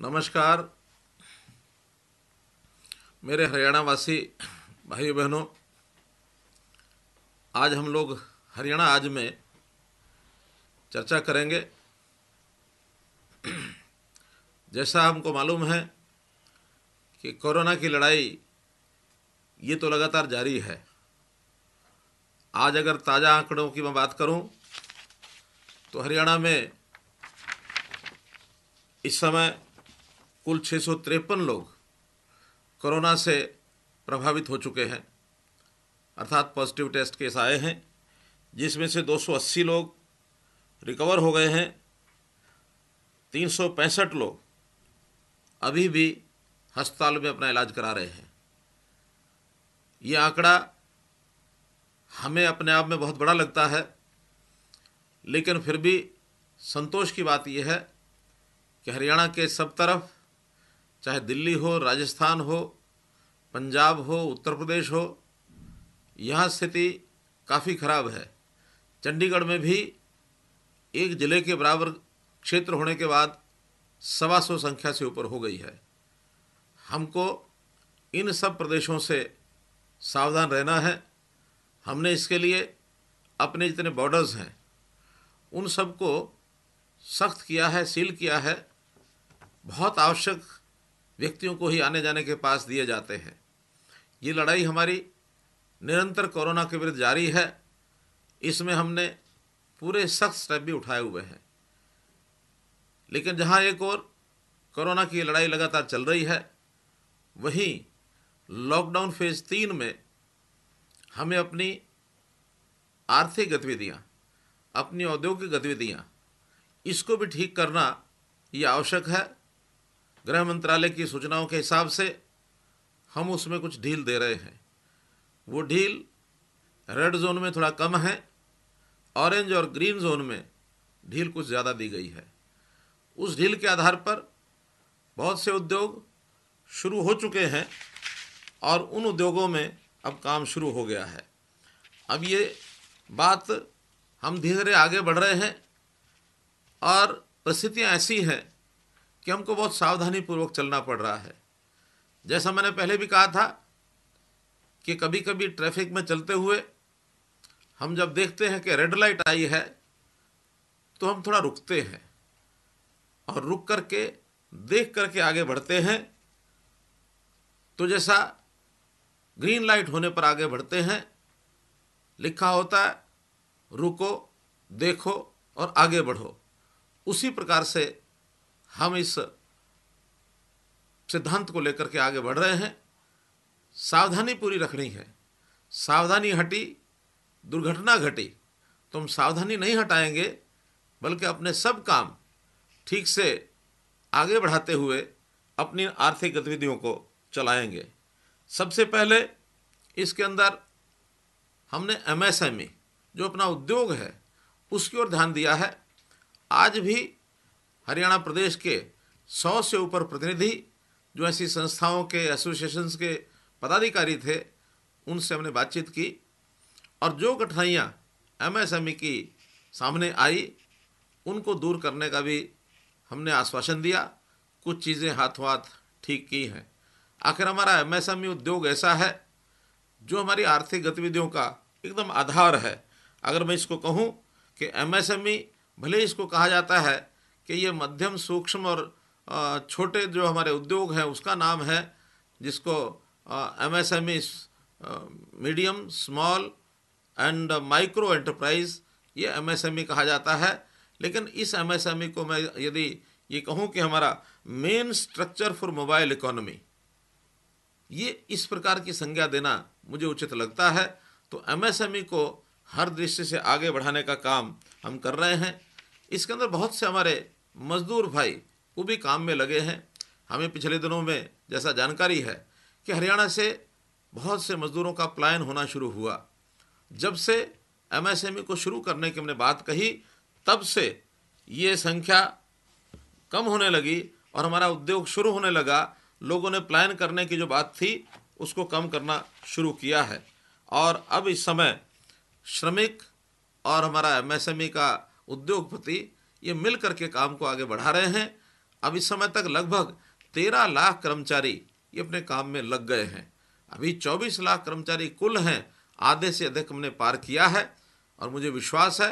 नमस्कार मेरे हरियाणा वासी भाई बहनों। आज हम लोग हरियाणा आज में चर्चा करेंगे। जैसा हमको मालूम है कि कोरोना की लड़ाई ये तो लगातार जारी है। आज अगर ताज़ा आंकड़ों की मैं बात करूं तो हरियाणा में इस समय कुल 653 लोग कोरोना से प्रभावित हो चुके हैं, अर्थात पॉजिटिव टेस्ट केस आए हैं, जिसमें से 280 लोग रिकवर हो गए हैं। 365 लोग अभी भी अस्पताल में अपना इलाज करा रहे हैं। ये आंकड़ा हमें अपने आप में बहुत बड़ा लगता है, लेकिन फिर भी संतोष की बात यह है कि हरियाणा के सब तरफ, चाहे दिल्ली हो, राजस्थान हो, पंजाब हो, उत्तर प्रदेश हो, यहाँ स्थिति काफ़ी खराब है। चंडीगढ़ में भी एक ज़िले के बराबर क्षेत्र होने के बाद 125 संख्या से ऊपर हो गई है। हमको इन सब प्रदेशों से सावधान रहना है। हमने इसके लिए अपने जितने बॉर्डर्स हैं उन सबको सख्त किया है, सील किया है। बहुत आवश्यक व्यक्तियों को ही आने जाने के पास दिए जाते हैं। ये लड़ाई हमारी निरंतर कोरोना के विरुद्ध जारी है। इसमें हमने पूरे सख्त स्टेप भी उठाए हुए हैं, लेकिन जहाँ एक और कोरोना की लड़ाई लगातार चल रही है, वहीं लॉकडाउन फेज़ 3 में हमें अपनी आर्थिक गतिविधियाँ, अपनी औद्योगिक गतिविधियाँ, इसको भी ठीक करना ये आवश्यक है। गृह मंत्रालय की सूचनाओं के हिसाब से हम उसमें कुछ ढील दे रहे हैं। वो ढील रेड जोन में थोड़ा कम है, ऑरेंज और ग्रीन जोन में ढील कुछ ज़्यादा दी गई है। उस ढील के आधार पर बहुत से उद्योग शुरू हो चुके हैं और उन उद्योगों में अब काम शुरू हो गया है। अब ये बात हम धीरे धीरे आगे बढ़ रहे हैं और परिस्थितियाँ ऐसी हैं कि हमको बहुत सावधानीपूर्वक चलना पड़ रहा है। जैसा मैंने पहले भी कहा था कि कभी कभी ट्रैफिक में चलते हुए हम जब देखते हैं कि रेड लाइट आई है तो हम थोड़ा रुकते हैं और रुक करके देख करके आगे बढ़ते हैं। तो जैसा ग्रीन लाइट होने पर आगे बढ़ते हैं, लिखा होता है रुको, देखो और आगे बढ़ो, उसी प्रकार से हम इस सिद्धांत को लेकर के आगे बढ़ रहे हैं। सावधानी पूरी रखनी है। सावधानी हटी दुर्घटना घटी। तो हम सावधानी नहीं हटाएंगे, बल्कि अपने सब काम ठीक से आगे बढ़ाते हुए अपनी आर्थिक गतिविधियों को चलाएंगे। सबसे पहले इसके अंदर हमने एमएसएमई, जो अपना उद्योग है, उसकी ओर ध्यान दिया है। आज भी हरियाणा प्रदेश के 100 से ऊपर प्रतिनिधि, जो ऐसी संस्थाओं के, एसोसिएशंस के पदाधिकारी थे, उनसे हमने बातचीत की और जो कठिनाइयाँ एमएसएमई की सामने आई उनको दूर करने का भी हमने आश्वासन दिया। कुछ चीज़ें हाथों हाथ ठीक की हैं। आखिर हमारा एमएसएमई उद्योग ऐसा है जो हमारी आर्थिक गतिविधियों का एकदम आधार है। अगर मैं इसको कहूँ कि एमएसएमई, भले इसको कहा जाता है कि ये मध्यम, सूक्ष्म और छोटे जो हमारे उद्योग हैं उसका नाम है, जिसको MSME, medium, small and micro enterprise, ये एमएसएमई कहा जाता है। लेकिन इस एमएसएमई को मैं यदि ये कहूँ कि हमारा main structure for mobile economy, ये इस प्रकार की संज्ञा देना मुझे उचित लगता है। तो एमएसएमई को हर दृष्टि से आगे बढ़ाने का काम हम कर रहे हैं। इसके अंदर बहुत से हमारे मजदूर भाई वो भी काम में लगे हैं। हमें पिछले दिनों में जैसा जानकारी है कि हरियाणा से बहुत से मजदूरों का पलायन होना शुरू हुआ। जब से एमएसएमई को शुरू करने की हमने बात कही, तब से ये संख्या कम होने लगी और हमारा उद्योग शुरू होने लगा। लोगों ने प्लान करने की जो बात थी उसको कम करना शुरू किया है और अब इस समय श्रमिक और हमारा एमएसएमई का उद्योगपति ये मिल करके काम को आगे बढ़ा रहे हैं। अब इस समय तक लगभग 13 लाख कर्मचारी ये अपने काम में लग गए हैं। अभी 24 लाख कर्मचारी कुल हैं, आधे से अधिक हमने पार किया है। और मुझे विश्वास है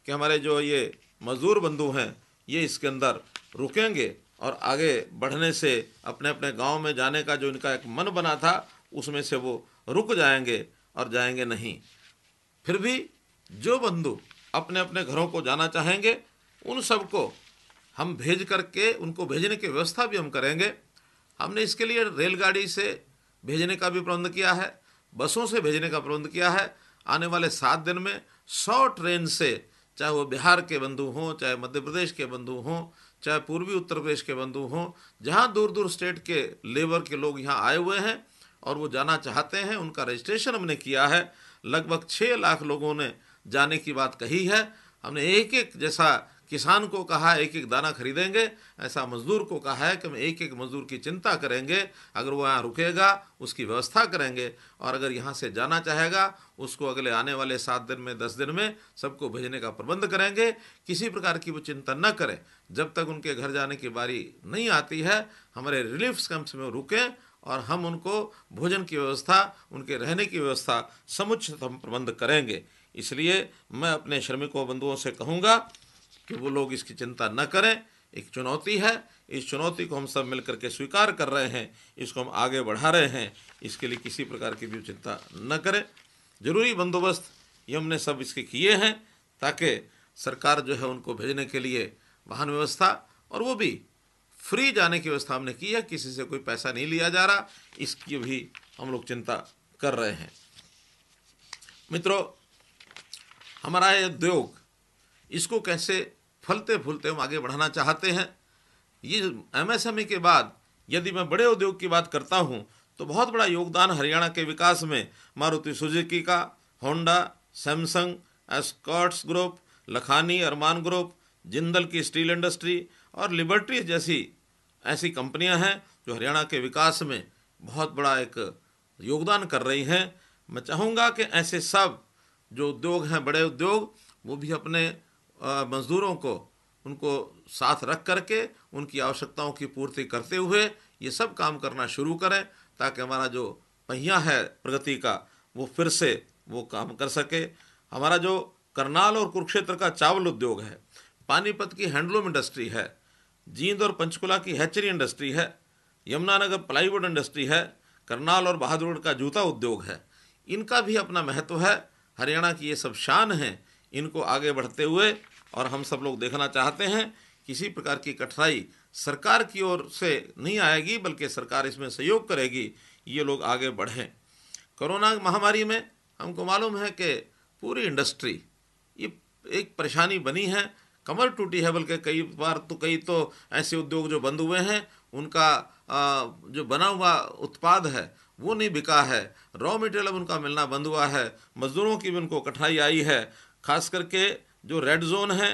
कि हमारे जो ये मजदूर बंधु हैं ये इसके अंदर रुकेंगे और आगे बढ़ने से अपने अपने गांव में जाने का जो इनका एक मन बना था उसमें से वो रुक जाएंगे और जाएंगे नहीं। फिर भी जो बंधु अपने अपने घरों को जाना चाहेंगे उन सबको हम भेज करके उनको भेजने की व्यवस्था भी हम करेंगे। हमने इसके लिए रेलगाड़ी से भेजने का भी प्रबंध किया है, बसों से भेजने का प्रबंध किया है। आने वाले 7 दिन में 100 ट्रेन से, चाहे वो बिहार के बंधु हों, चाहे मध्य प्रदेश के बंधु हों, चाहे पूर्वी उत्तर प्रदेश के बंधु हों, जहाँ दूर दूर स्टेट के लेबर के लोग यहाँ आए हुए हैं और वो जाना चाहते हैं, उनका रजिस्ट्रेशन हमने किया है। लगभग 6 लाख लोगों ने जाने की बात कही है। हमने एक एक, जैसा किसान को कहा है एक एक दाना खरीदेंगे, ऐसा मजदूर को कहा है कि हम एक एक मजदूर की चिंता करेंगे। अगर वो यहाँ रुकेगा उसकी व्यवस्था करेंगे, और अगर यहाँ से जाना चाहेगा उसको अगले आने वाले 7 दिन में 10 दिन में सबको भेजने का प्रबंध करेंगे। किसी प्रकार की वो चिंता न करें। जब तक उनके घर जाने की बारी नहीं आती है हमारे रिलीफ कैंप्स में रुकें और हम उनको भोजन की व्यवस्था, उनके रहने की व्यवस्था समुचित हम प्रबंध करेंगे। इसलिए मैं अपने श्रमिकों बंधुओं से कहूँगा कि वो लोग इसकी चिंता न करें। एक चुनौती है, इस चुनौती को हम सब मिलकर के स्वीकार कर रहे हैं, इसको हम आगे बढ़ा रहे हैं। इसके लिए किसी प्रकार की भी चिंता न करें। जरूरी बंदोबस्त ये हमने सब इसके किए हैं ताकि सरकार जो है उनको भेजने के लिए वाहन व्यवस्था, और वो भी फ्री जाने की व्यवस्था हमने की है, किसी से कोई पैसा नहीं लिया जा रहा, इसकी भी हम लोग चिंता कर रहे हैं। मित्रों, हमारा ये उद्योग इसको कैसे फलते फूलते हम आगे बढ़ाना चाहते हैं। ये एमएसएमई के बाद यदि मैं बड़े उद्योग की बात करता हूँ तो बहुत बड़ा योगदान हरियाणा के विकास में मारुति सुजुकी का, Honda, Samsung, Escorts group, Lakhani Armaan group, Jindal की स्टील इंडस्ट्री और लिबर्टी जैसी ऐसी कंपनियां हैं जो हरियाणा के विकास में बहुत बड़ा एक योगदान कर रही हैं। मैं चाहूँगा कि ऐसे सब जो उद्योग हैं, बड़े उद्योग, वो भी अपने मज़दूरों को उनको साथ रख करके उनकी आवश्यकताओं की पूर्ति करते हुए ये सब काम करना शुरू करें ताकि हमारा जो पहिया है प्रगति का वो फिर से वो काम कर सके। हमारा जो करनाल और कुरुक्षेत्र का चावल उद्योग है, पानीपत की हैंडलूम इंडस्ट्री है, जींद और पंचकुला की हैचरी इंडस्ट्री है, यमुनानगर प्लाईवुड इंडस्ट्री है, करनाल और बहादुरगढ़ का जूता उद्योग है, इनका भी अपना महत्व है। हरियाणा की ये सब शान हैं। इनको आगे बढ़ते हुए और हम सब लोग देखना चाहते हैं किसी प्रकार की कठिनाई सरकार की ओर से नहीं आएगी, बल्कि सरकार इसमें सहयोग करेगी, ये लोग आगे बढ़ें। कोरोना महामारी में हमको मालूम है कि पूरी इंडस्ट्री ये एक परेशानी बनी है, कमर टूटी है, बल्कि कई बार तो कई तो ऐसे उद्योग जो बंद हुए हैं उनका जो बना हुआ उत्पाद है वो नहीं बिका है, रॉ मटेरियल उनका मिलना बंद हुआ है, मजदूरों की भी उनको कठिनाई आई है। खास करके जो रेड जोन है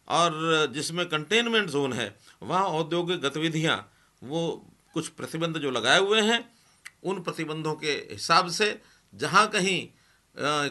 और जिसमें कंटेनमेंट जोन है वहाँ औद्योगिक गतिविधियाँ वो कुछ प्रतिबंध जो लगाए हुए हैं उन प्रतिबंधों के हिसाब से जहाँ कहीं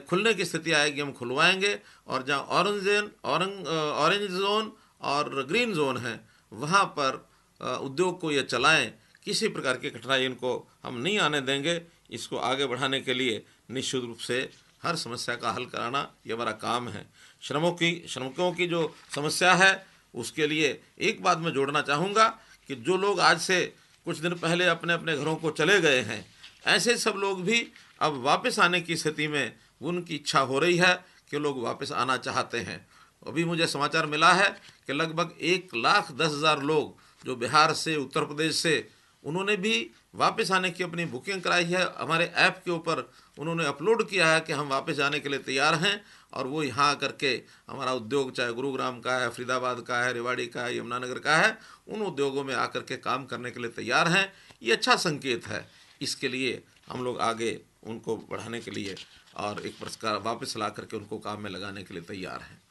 खुलने की स्थिति आएगी हम खुलवाएंगे, और जहाँ ऑरेंज जोन और ग्रीन जोन है वहाँ पर उद्योग को ये चलाएं। किसी प्रकार की कठिनाई इनको हम नहीं आने देंगे। इसको आगे बढ़ाने के लिए निश्चित रूप से हर समस्या का हल कराना ये हमारा काम है। श्रमिकों की जो समस्या है उसके लिए एक बात मैं जोड़ना चाहूँगा कि जो लोग आज से कुछ दिन पहले अपने अपने घरों को चले गए हैं, ऐसे सब लोग भी अब वापस आने की स्थिति में उनकी इच्छा हो रही है कि लोग वापस आना चाहते हैं। अभी मुझे समाचार मिला है कि लगभग 1,10,000 लोग जो बिहार से, उत्तर प्रदेश से, उन्होंने भी वापस आने की अपनी बुकिंग कराई है। हमारे ऐप के ऊपर उन्होंने अपलोड किया है कि हम वापस आने के लिए तैयार हैं, और वो यहाँ आकर के हमारा उद्योग चाहे गुरुग्राम का है, फरीदाबाद का है, रेवाड़ी का है, यमुनानगर का है, उन उद्योगों में आकर के काम करने के लिए तैयार हैं। ये अच्छा संकेत है। इसके लिए हम लोग आगे उनको बढ़ाने के लिए और एक पुरस्कार वापस ला करके उनको काम में लगाने के लिए तैयार हैं।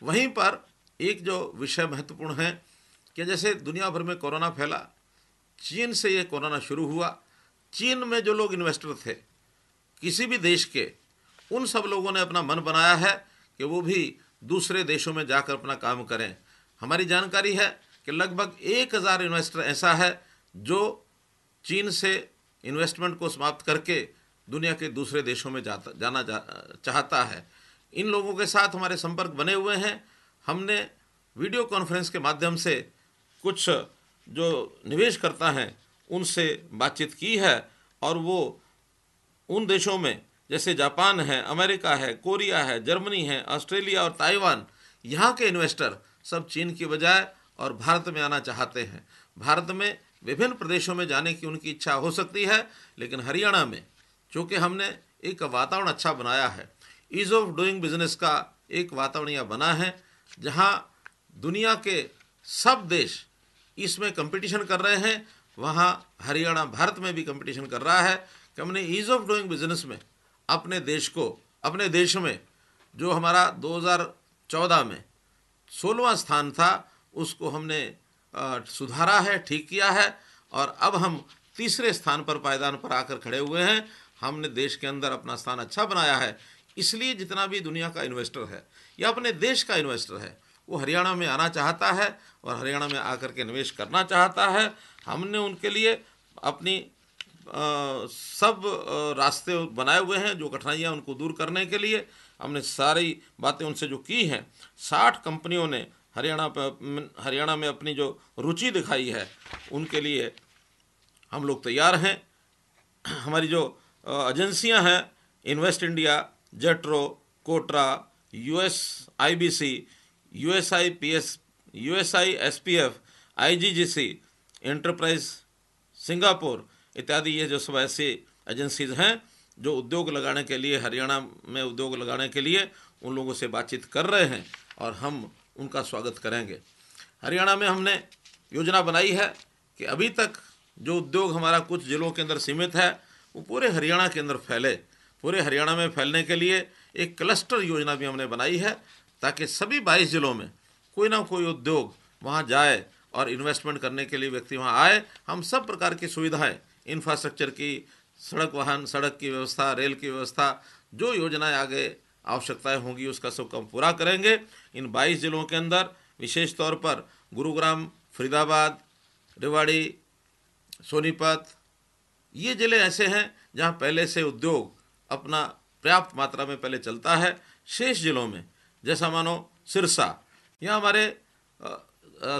वहीं पर एक जो विषय महत्वपूर्ण है कि जैसे दुनिया भर में कोरोना फैला, चीन से ये कोरोना शुरू हुआ। चीन में जो लोग इन्वेस्टर थे किसी भी देश के, उन सब लोगों ने अपना मन बनाया है कि वो भी दूसरे देशों में जाकर अपना काम करें। हमारी जानकारी है कि लगभग 1000 इन्वेस्टर ऐसा है जो चीन से इन्वेस्टमेंट को समाप्त करके दुनिया के दूसरे देशों में जाना चाहता है। इन लोगों के साथ हमारे संपर्क बने हुए हैं। हमने वीडियो कॉन्फ्रेंस के माध्यम से कुछ जो निवेशकर्ता हैं उनसे बातचीत की है, और वो उन देशों में जैसे जापान है, अमेरिका है, कोरिया है, जर्मनी है, ऑस्ट्रेलिया और ताइवान, यहाँ के इन्वेस्टर सब चीन की बजाय और भारत में आना चाहते हैं। भारत में विभिन्न प्रदेशों में जाने की उनकी इच्छा हो सकती है, लेकिन हरियाणा में चूँकि हमने एक वातावरण अच्छा बनाया है, ईज़ ऑफ डूइंग बिजनेस का एक वातावरण यह बना है जहाँ दुनिया के सब देश इसमें कंपटीशन कर रहे हैं, वहाँ हरियाणा भारत में भी कंपटीशन कर रहा है कि हमने ईज़ ऑफ डूइंग बिजनेस में अपने देश में जो हमारा 2014 में 16वां स्थान था उसको हमने सुधारा है, ठीक किया है, और अब हम तीसरे स्थान पर पायदान पर आकर खड़े हुए हैं। हमने देश के अंदर अपना स्थान अच्छा बनाया है। इसलिए जितना भी दुनिया का इन्वेस्टर है या अपने देश का इन्वेस्टर है वो हरियाणा में आना चाहता है और हरियाणा में आकर के निवेश करना चाहता है। हमने उनके लिए अपनी सब रास्ते बनाए हुए हैं। जो कठिनाइयाँ उनको दूर करने के लिए हमने सारी बातें उनसे जो की हैं। 60 कंपनियों ने हरियाणा में अपनी जो रुचि दिखाई है उनके लिए हम लोग तैयार हैं। हमारी जो एजेंसियां हैं, इन्वेस्ट इंडिया, जेट्रो, कोटरा, USIBC, USISPF, IGGC, enterprise Singapore इत्यादि, ये जो सब ऐसी एजेंसीज हैं जो उद्योग लगाने के लिए, हरियाणा में उद्योग लगाने के लिए उन लोगों से बातचीत कर रहे हैं और हम उनका स्वागत करेंगे। हरियाणा में हमने योजना बनाई है कि अभी तक जो उद्योग हमारा कुछ जिलों के अंदर सीमित है वो पूरे हरियाणा के अंदर फैले। पूरे हरियाणा में फैलने के लिए एक क्लस्टर योजना भी हमने बनाई है ताकि सभी 22 जिलों में कोई ना कोई उद्योग वहाँ जाए और इन्वेस्टमेंट करने के लिए व्यक्ति वहाँ आए। हम सब प्रकार की सुविधाएं, इंफ्रास्ट्रक्चर की, सड़क की व्यवस्था, रेल की व्यवस्था, जो योजनाएं आगे आवश्यकताएं होंगी उसका सब काम पूरा करेंगे। इन 22 जिलों के अंदर विशेष तौर पर गुरुग्राम, फरीदाबाद, रेवाड़ी, सोनीपत, ये ज़िले ऐसे हैं जहाँ पहले से उद्योग अपना पर्याप्त मात्रा में पहले चलता है। शेष जिलों में जैसा मानो सिरसा, यहाँ हमारे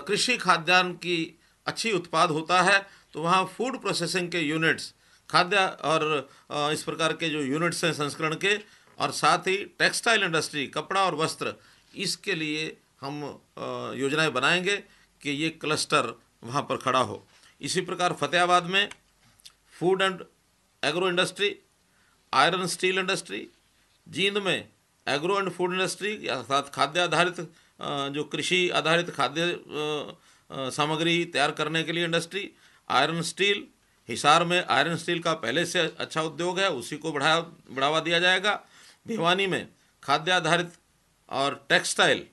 कृषि खाद्यान्न की अच्छी उत्पाद होता है, तो वहाँ फूड प्रोसेसिंग के यूनिट्स, खाद्य और इस प्रकार के जो यूनिट्स हैं संस्करण के, और साथ ही टेक्सटाइल इंडस्ट्री, कपड़ा और वस्त्र, इसके लिए हम योजनाएं बनाएंगे कि ये क्लस्टर वहाँ पर खड़ा हो। इसी प्रकार फतेहाबाद में food and agro industry, iron steel industry, Jind में एग्रो एंड फूड इंडस्ट्री अर्थात खाद्य आधारित जो कृषि आधारित खाद्य सामग्री तैयार करने के लिए इंडस्ट्री, आयरन स्टील, हिसार में आयरन स्टील का पहले से अच्छा उद्योग है, उसी को बढ़ावा दिया जाएगा। भिवानी में खाद्य आधारित और टेक्सटाइल,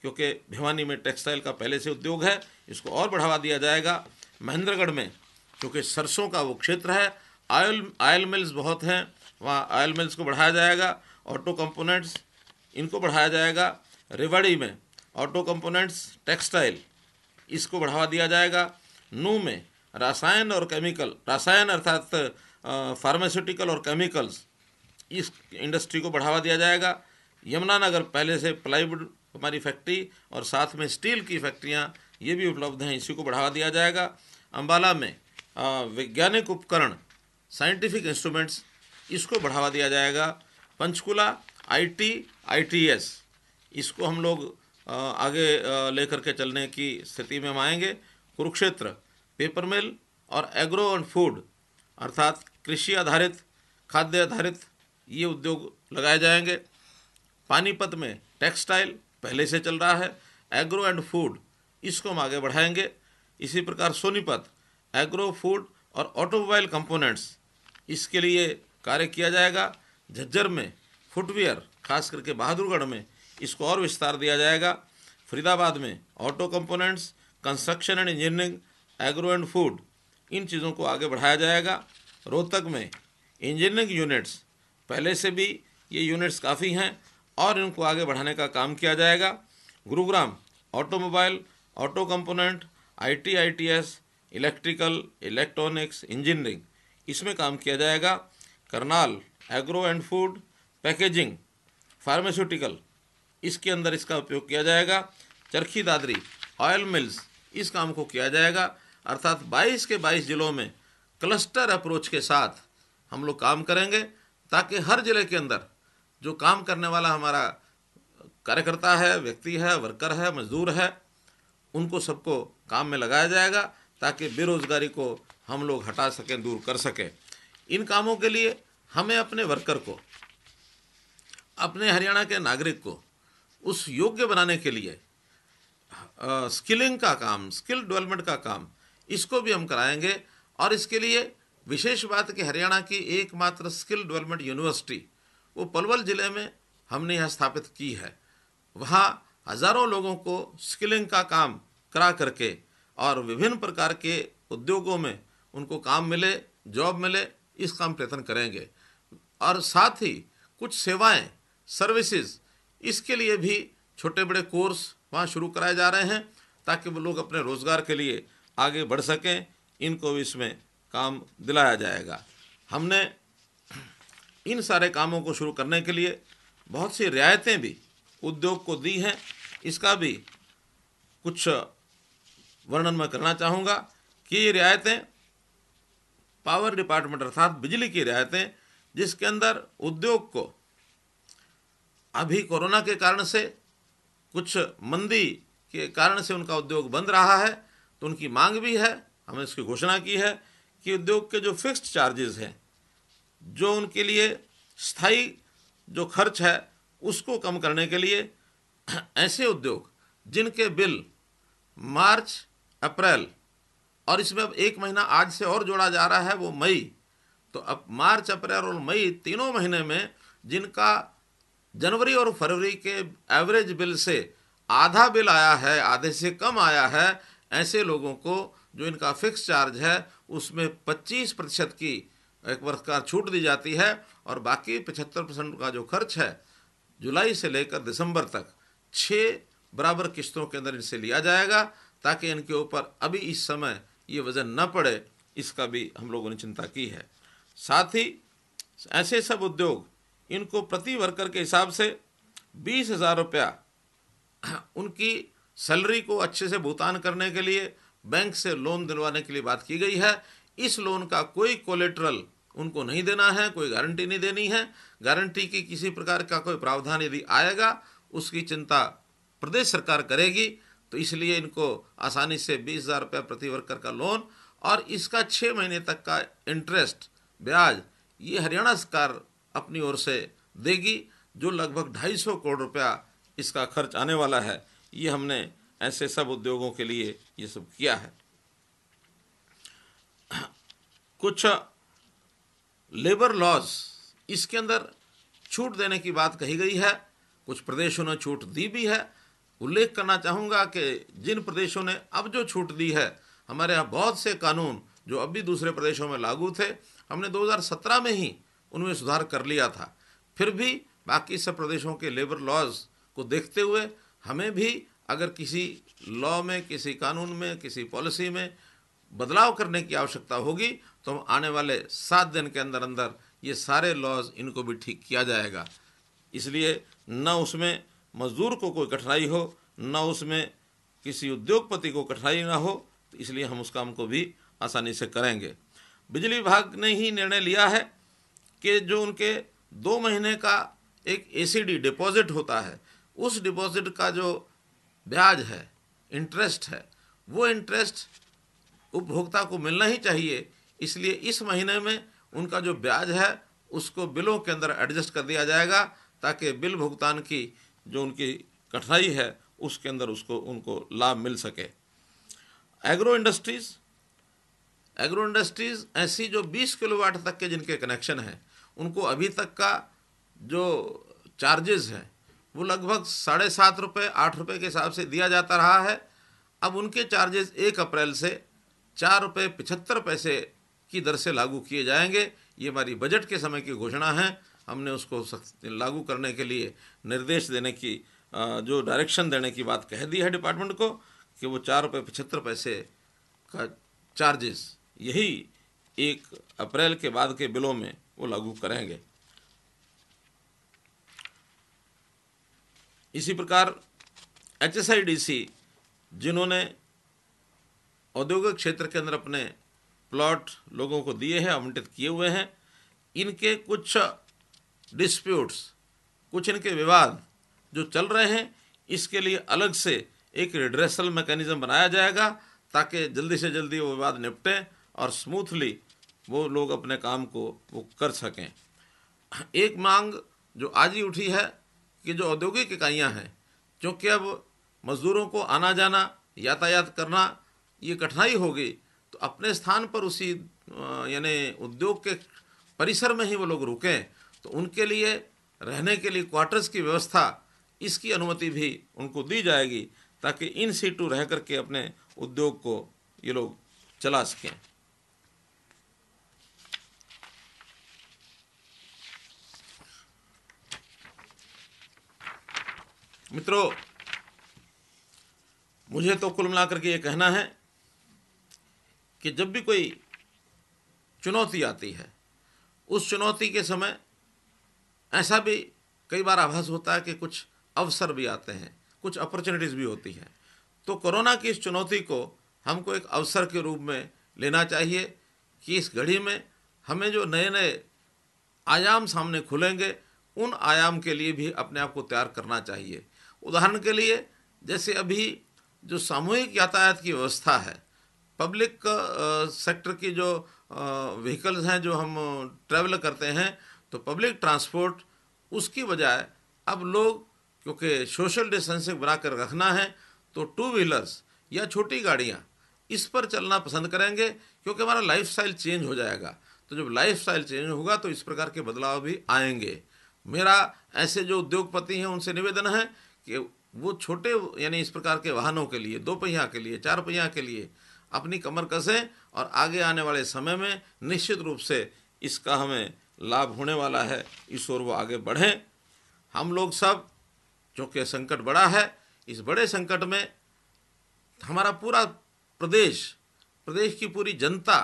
क्योंकि भिवानी में टेक्सटाइल का पहले से उद्योग है, इसको और बढ़ावा दिया जाएगा। महेंद्रगढ़ में क्योंकि सरसों का वो क्षेत्र है, ऑयल मिल्स बहुत हैं, वहाँ ऑयल मिल्स को बढ़ाया जाएगा। ऑटो कंपोनेंट्स, इनको बढ़ाया जाएगा। रेवाड़ी में ऑटो कंपोनेंट्स, टेक्सटाइल, इसको बढ़ावा दिया जाएगा। नूह में रसायन अर्थात फार्मास्यूटिकल और केमिकल्स, इस इंडस्ट्री को बढ़ावा दिया जाएगा। यमुनानगर पहले से प्लाईवुड हमारी फैक्ट्री और साथ में स्टील की फैक्ट्रियाँ ये भी उपलब्ध हैं, इसी को बढ़ावा दिया जाएगा। अम्बाला में वैज्ञानिक उपकरण, साइंटिफिक इंस्ट्रूमेंट्स, इसको बढ़ावा दिया जाएगा। पंचकुला ITS, इसको हम लोग आगे लेकर के चलने की स्थिति में हम आएंगे। कुरुक्षेत्र पेपर मिल और एग्रो एंड फूड अर्थात कृषि आधारित, खाद्य आधारित ये उद्योग लगाए जाएंगे। पानीपत में टेक्सटाइल पहले से चल रहा है, एग्रो एंड फूड इसको हम आगे बढ़ाएंगे। इसी प्रकार सोनीपत एग्रो फूड और ऑटोमोबाइल कंपोनेंट्स, इसके लिए कार्य किया जाएगा। झज्जर में फुटवियर, खास करके बहादुरगढ़ में इसको और विस्तार दिया जाएगा। फरीदाबाद में auto components, construction and engineering, agro and food, इन चीज़ों को आगे बढ़ाया जाएगा। रोहतक में इंजीनियरिंग यूनिट्स, पहले से भी ये यूनिट्स काफ़ी हैं और इनको आगे बढ़ाने का काम किया जाएगा। Gurugram automobile, auto component IT, ITS, electrical, electronics, engineering, इसमें काम किया जाएगा। Karnal agro and food, packaging, pharmaceutical, इसके अंदर इसका उपयोग किया जाएगा। चरखी दादरी, ऑयल मिल्स, इस काम को किया जाएगा। अर्थात 22 के 22 जिलों में क्लस्टर अप्रोच के साथ हम लोग काम करेंगे, ताकि हर जिले के अंदर जो काम करने वाला हमारा कार्यकर्ता है, व्यक्ति है, वर्कर है, मजदूर है, उनको सबको काम में लगाया जाएगा, ताकि बेरोजगारी को हम लोग हटा सकें, दूर कर सकें। इन कामों के लिए हमें अपने वर्कर को, अपने हरियाणा के नागरिक को उस योग्य बनाने के लिए स्किलिंग का काम, स्किल डेवलपमेंट का काम, इसको भी हम कराएंगे। और इसके लिए विशेष बात कि हरियाणा की एकमात्र स्किल डेवलपमेंट यूनिवर्सिटी वो पलवल ज़िले में हमने यहाँ स्थापित की है। वहाँ हज़ारों लोगों को स्किलिंग का काम करा करके और विभिन्न प्रकार के उद्योगों में उनको काम मिले, जॉब मिले, इस काम प्रयत्न करेंगे। और साथ ही कुछ सेवाएं, सर्विसेज, इसके लिए भी छोटे बड़े कोर्स वहाँ शुरू कराए जा रहे हैं, ताकि वो लोग अपने रोज़गार के लिए आगे बढ़ सकें। इनको भी इसमें काम दिलाया जाएगा। हमने इन सारे कामों को शुरू करने के लिए बहुत सी रियायतें भी उद्योग को दी हैं। इसका भी कुछ वर्णन मैं करना चाहूँगा कि ये रियायतें पावर डिपार्टमेंट अर्थात बिजली की रियायतें, जिसके अंदर उद्योग को अभी कोरोना के कारण से, कुछ मंदी के कारण से उनका उद्योग बंद रहा है, तो उनकी मांग भी है, हमने इसकी घोषणा की है कि उद्योग के जो फिक्स्ड चार्जेस हैं, जो उनके लिए स्थायी जो खर्च है, उसको कम करने के लिए ऐसे उद्योग जिनके बिल मार्च, अप्रैल और इसमें अब एक महीना आज से और जोड़ा जा रहा है, वो मई, तो अब मार्च, अप्रैल और मई तीनों महीने में जिनका जनवरी और फरवरी के एवरेज बिल से आधा बिल आया है, आधे से कम आया है, ऐसे लोगों को जो इनका फिक्स चार्ज है उसमें 25% की एक वर्ष का छूट दी जाती है, और बाकी 75% का जो खर्च है जुलाई से लेकर दिसंबर तक 6 बराबर किस्तों के अंदर इनसे लिया जाएगा, ताकि इनके ऊपर अभी इस समय ये वज़न न पड़े। इसका भी हम लोगों ने चिंता की है। साथ ही ऐसे सब उद्योग, इनको प्रति वर्कर के हिसाब से 20,000 रुपया उनकी सैलरी को अच्छे से भुगतान करने के लिए बैंक से लोन दिलवाने के लिए बात की गई है। इस लोन का कोई कोलेट्रल उनको नहीं देना है, कोई गारंटी नहीं देनी है। गारंटी की किसी प्रकार का कोई प्रावधान यदि आएगा, उसकी चिंता प्रदेश सरकार करेगी। तो इसलिए इनको आसानी से 20,000 रुपये प्रति वर्कर का लोन, और इसका 6 महीने तक का इंटरेस्ट, ब्याज, ये हरियाणा सरकार अपनी ओर से देगी, जो लगभग 250 करोड़ रुपया इसका खर्च आने वाला है। ये हमने ऐसे सब उद्योगों के लिए ये सब किया है। कुछ लेबर लॉज, इसके अंदर छूट देने की बात कही गई है, कुछ प्रदेशों ने छूट दी भी है। उल्लेख करना चाहूँगा कि जिन प्रदेशों ने अब जो छूट दी है, हमारे यहाँ बहुत से कानून जो अभी दूसरे प्रदेशों में लागू थे, हमने 2017 में ही उनमें सुधार कर लिया था। फिर भी बाकी सब प्रदेशों के लेबर लॉज को देखते हुए हमें भी अगर किसी लॉ में, किसी कानून में, किसी पॉलिसी में बदलाव करने की आवश्यकता होगी, तो हम आने वाले 7 दिन के अंदर अंदर ये सारे लॉज, इनको भी ठीक किया जाएगा। इसलिए न उसमें मजदूर को कोई कठिनाई हो, न उसमें किसी उद्योगपति को कठिनाई ना हो, तो इसलिए हम उस काम को भी आसानी से करेंगे। बिजली विभाग ने ही निर्णय लिया है कि जो उनके 2 महीने का एक एसीडी डिपॉजिट होता है, उस डिपॉजिट का जो ब्याज है, इंटरेस्ट है, वो इंटरेस्ट उपभोक्ता को मिलना ही चाहिए। इसलिए इस महीने में उनका जो ब्याज है उसको बिलों के अंदर एडजस्ट कर दिया जाएगा, ताकि बिल भुगतान की जो उनकी कठिनाई है उसके अंदर उनको लाभ मिल सके। एग्रो इंडस्ट्रीज़ ऐसी जो 20 किलोवाट तक के जिनके कनेक्शन हैं, उनको अभी तक का जो चार्जेस हैं वो लगभग 7.5 रुपये, 8 रुपये के हिसाब से दिया जाता रहा है। अब उनके चार्जेस 1 अप्रैल से 4 रुपये 75 पैसे की दर से लागू किए जाएंगे। ये हमारी बजट के समय की घोषणा है। हमने उसको लागू करने के लिए निर्देश देने की, जो डायरेक्शन देने की बात कह दी है डिपार्टमेंट को, कि वो 4 रुपये 75 पैसे का चार्जेस यही 1 अप्रैल के बाद के बिलों में वो लागू करेंगे। इसी प्रकार HSIDC जिन्होंने औद्योगिक क्षेत्र के अंदर अपने प्लॉट लोगों को दिए हैं, आवंटित किए हुए हैं, इनके कुछ डिस्प्यूट्स, कुछ इनके विवाद जो चल रहे हैं, इसके लिए अलग से एक रिड्रेसल मैकेनिज्म बनाया जाएगा ताकि जल्दी से जल्दी वो विवाद निपटे और स्मूथली वो लोग अपने काम को वो कर सकें। एक मांग जो आज ही उठी है कि जो औद्योगिक इकाइयां हैं, क्योंकि अब मजदूरों को आना जाना, यातायात करना ये कठिनाई होगी, तो अपने स्थान पर उसी यानी उद्योग के परिसर में ही वो लोग रुकें, तो उनके लिए रहने के लिए क्वार्टर्स की व्यवस्था, इसकी अनुमति भी उनको दी जाएगी ताकि इन सीटू रह करके अपने उद्योग को ये लोग चला सकें। मित्रों, मुझे तो कुल मिलाकर के ये कहना है कि जब भी कोई चुनौती आती है, उस चुनौती के समय ऐसा भी कई बार आभास होता है कि कुछ अवसर भी आते हैं, कुछ अपॉर्चुनिटीज़ भी होती हैं। तो कोरोना की इस चुनौती को हमको एक अवसर के रूप में लेना चाहिए कि इस घड़ी में हमें जो नए नए आयाम सामने खुलेंगे, उन आयाम के लिए भी अपने आप को तैयार करना चाहिए। उदाहरण के लिए जैसे अभी जो सामूहिक यातायात की व्यवस्था है, पब्लिक सेक्टर की जो व्हीकल्स हैं जो हम ट्रैवल करते हैं, तो पब्लिक ट्रांसपोर्ट उसकी बजाय अब लोग, क्योंकि सोशल डिस्टेंसिंग बना कर रखना है, तो 2 व्हीलर्स या छोटी गाड़ियाँ इस पर चलना पसंद करेंगे, क्योंकि हमारा लाइफस्टाइल चेंज हो जाएगा। तो जब लाइफस्टाइल चेंज होगा तो इस प्रकार के बदलाव भी आएंगे। मेरा ऐसे जो उद्योगपति हैं उनसे निवेदन है कि वो छोटे यानी इस प्रकार के वाहनों के लिए, 2 पहिया के लिए, 4 पहिया के लिए अपनी कमर कसें और आगे आने वाले समय में निश्चित रूप से इसका हमें लाभ होने वाला है, इस ओर वो आगे बढ़ें। हम लोग सब, क्योंकि संकट बड़ा है, इस बड़े संकट में हमारा पूरा प्रदेश की पूरी जनता,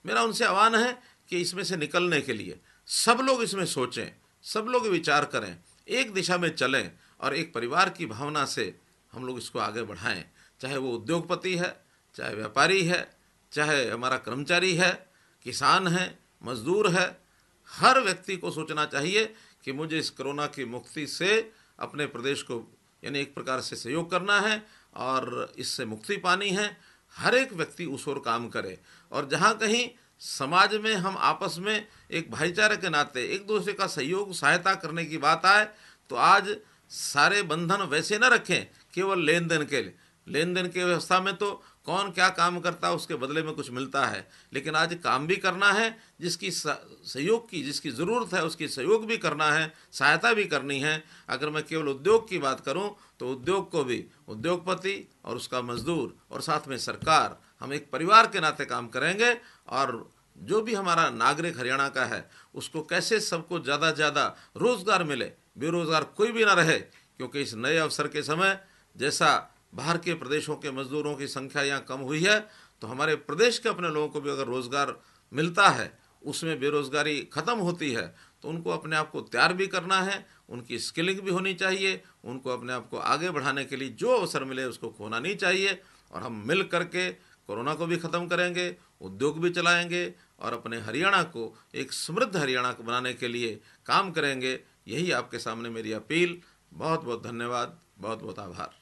मेरा उनसे आह्वान है कि इसमें से निकलने के लिए सब लोग इसमें सोचें, सब लोग विचार करें, एक दिशा में चलें और एक परिवार की भावना से हम लोग इसको आगे बढ़ाएं। चाहे वो उद्योगपति है, चाहे व्यापारी है, चाहे हमारा कर्मचारी है, किसान है, मजदूर है, हर व्यक्ति को सोचना चाहिए कि मुझे इस कोरोना की मुक्ति से अपने प्रदेश को यानी एक प्रकार से सहयोग करना है और इससे मुक्ति पानी है। हर एक व्यक्ति उस ओर काम करे और जहाँ कहीं समाज में हम आपस में एक भाईचारे के नाते एक दूसरे का सहयोग सहायता करने की बात आए, तो आज सारे बंधन वैसे न रखें केवल लेन देन के लिए। लेन देन की व्यवस्था में तो कौन क्या काम करता है उसके बदले में कुछ मिलता है, लेकिन आज काम भी करना है, जिसकी सहयोग की जिसकी ज़रूरत है उसकी सहयोग भी करना है, सहायता भी करनी है। अगर मैं केवल उद्योग की बात करूं तो उद्योग को भी उद्योगपति और उसका मजदूर और साथ में सरकार, हम एक परिवार के नाते काम करेंगे और जो भी हमारा नागरिक हरियाणा का है उसको कैसे सबको ज़्यादा से ज़्यादा रोज़गार मिले, बेरोज़गार कोई भी ना रहे। क्योंकि इस नए अवसर के समय जैसा बाहर के प्रदेशों के मजदूरों की संख्या यहाँ कम हुई है, तो हमारे प्रदेश के अपने लोगों को भी अगर रोज़गार मिलता है, उसमें बेरोज़गारी ख़त्म होती है, तो उनको अपने आप को तैयार भी करना है, उनकी स्किलिंग भी होनी चाहिए, उनको अपने आप को आगे बढ़ाने के लिए जो अवसर मिले उसको खोना नहीं चाहिए। और हम मिल करके कोरोना को भी ख़त्म करेंगे, उद्योग भी चलाएंगे और अपने हरियाणा को एक समृद्ध हरियाणा को बनाने के लिए काम करेंगे। यही आपके सामने मेरी अपील। बहुत बहुत धन्यवाद, बहुत बहुत आभार।